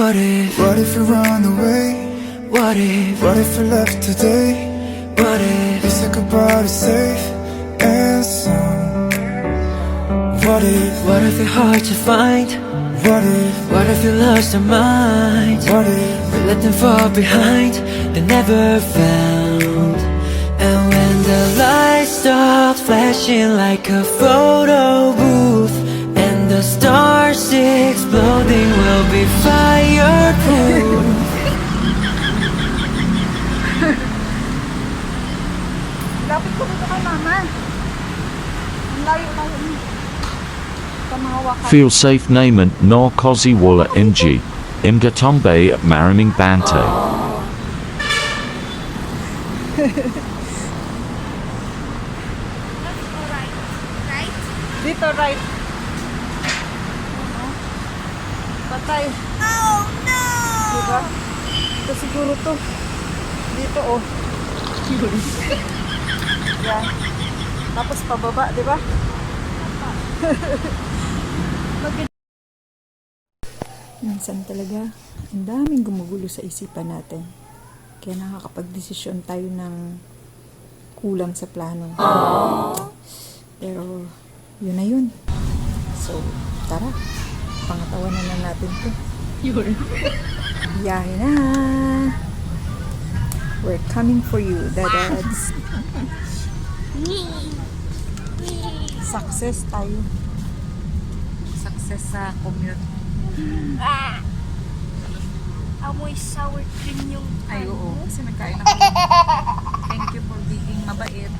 What if we run away? What if we left today? We said goodbye to safe and sound. What if you're hard to find? What if you lost your mind? We let them fall behind, they're never found. And when the lights start flashing like a photo booth, and the stars exploding, will be fireproof. Lapit ko dito kay mama. Ang layo-layo niya. Kamahawakan. Feel safe naman no kozi wala ng Imgatombe at maraming bante. Dito, right. Patay. Oh, no! Diba? Ito siguro to. Dito, oh. Yan. Tapos pababa, diba? Minsan talaga, ang daming gumugulo sa isipan natin. Kaya nakakapag-desisyon tayo ng kulang sa plano. Pero, yun na yun. So, tara. Pangatawanan na natin to. Biyahe na. We're coming for you, dadads. Success tayo. Success sa commute. Amoy sour cream yung Ay, oo. Kasi nagkain ako. Thank you for being mabait.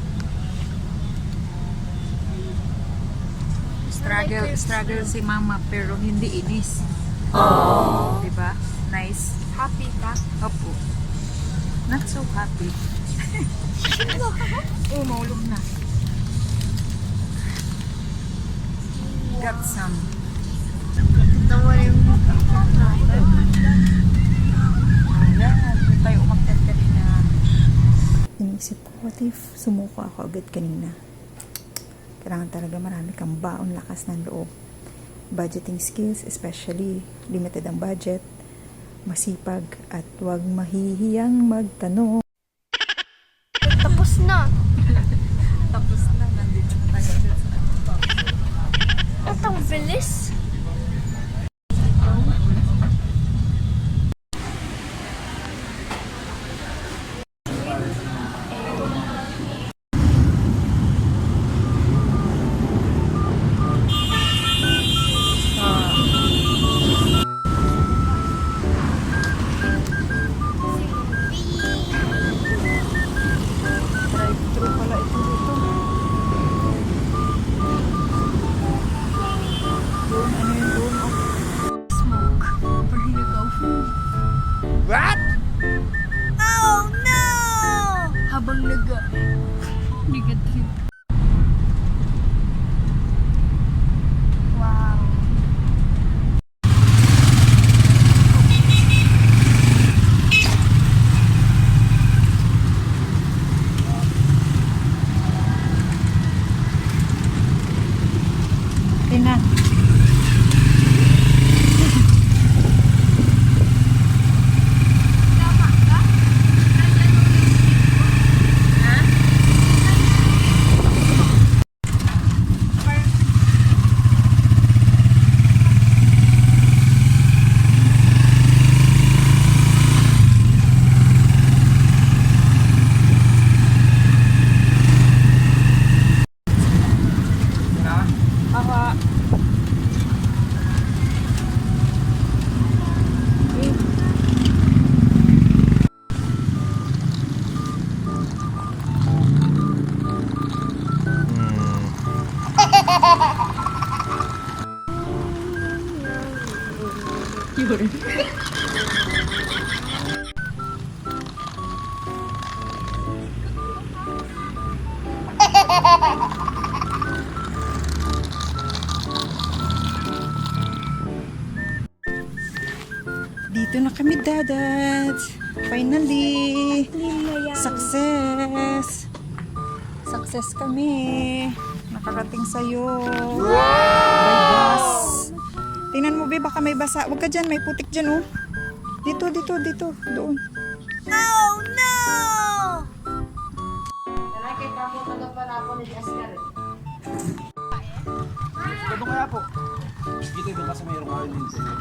Struggle si mama pero hindi inis. Diba? Nice. happy ka. Opo. Not so happy. Oh, maulog na. Got some. Tawa rin mo. Ayan, doon tayo umakyat kanina. Inisip ko, what if sumuko ako agad kanina? Kailangan talaga marami kang baon, lakas ng loob. Budgeting skills, especially limited ang budget, masipag at huwag mahihiyang magtanong. Tapos na. Tapos na, nandito na tayo sa At ang bilis. Drive-thru pala ito dito. Doon, ano yun doon? Smoke. Where you go? What? Oh no! Habang nag-trip. Wow. Ina. Tama ka? Ha? Awa. Dito na kami, dads. Finally. Success. Success kami. Nakarating sa'yo. By bus. Tingnan mo, be, baka may basa. Huwag ka dyan, may putik dyan, oh. Dito, doon. Oh no! Ito kaya po. Dito doon kasi mayroong island sa iyo.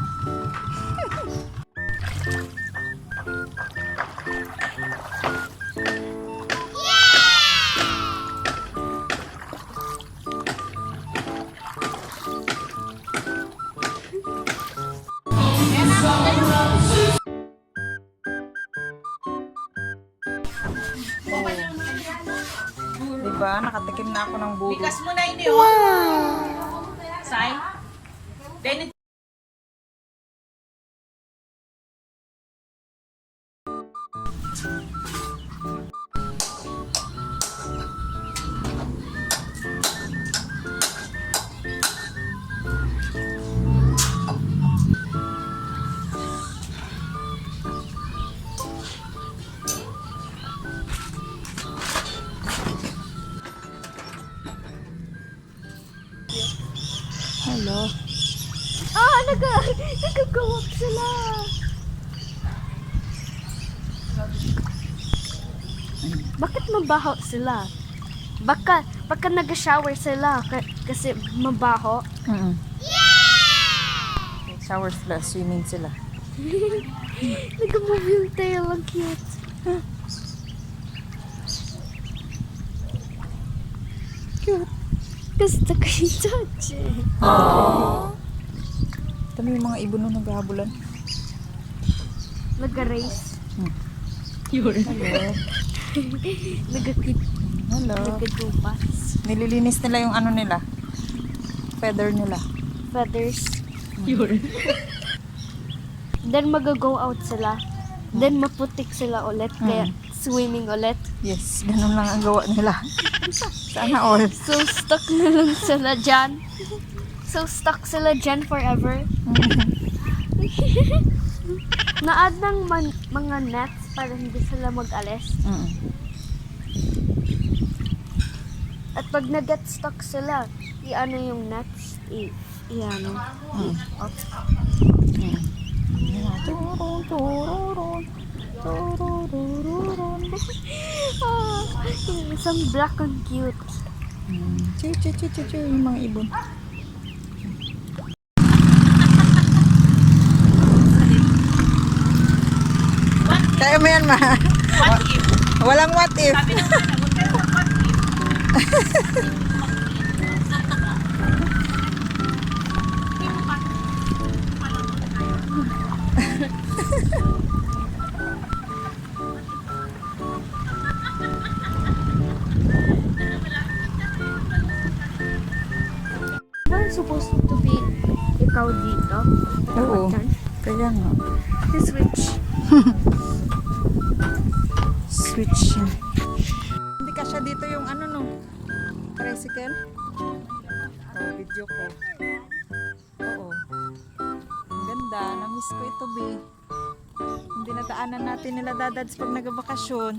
Diba? Nakatikim na ako ng buro. Bigas mo na ini, oh. Wow! Say? Then, Hello. Ah, nagagawak sila. Bakit mabaho sila? Baka nag-shower sila kasi mabaho. Shower sila, swimming sila. Nag-move yung tail, ang cute. Cute. Gusto ko yung touch eh. Ito na yung mga ibon na naghahabulan. Nag-race. Hello. Nag-kit. Hello. Nag-dupas. Nililinis nila yung ano nila. Feather nila. Feathers. Then mag-go out sila. Then maputik sila ulit. Kaya swimming ulit. Yes, ganun lang ang gawa nila. Sana all. So stuck na lang sila dyan. So stuck sila dyan forever. Naad ng mga nets para hindi sila mag-alis. At pag nag-get stuck sila, i-ano yung nets, i-ano. Turun, tururun. Tururururun. Isang black and cute. Chu, yung mga ibon. Kaya mo yan, ma. Walang what if. Ba supposed to be ikaw dito? Oo. Dyan? Kaya nga. Switch. Switch. Hindi ka siya dito yung ano no. Tricycle. Oh, video ko. Oo. Ang ganda. Na-miss ko ito, be. Hindi nadaanan natin nila dadads pag nagbakasyon.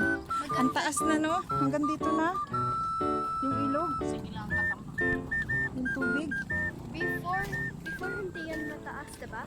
Ang taas na, no? Hanggang dito na. Yung ilog. Yung tubig. Before hindi yan mataas, diba?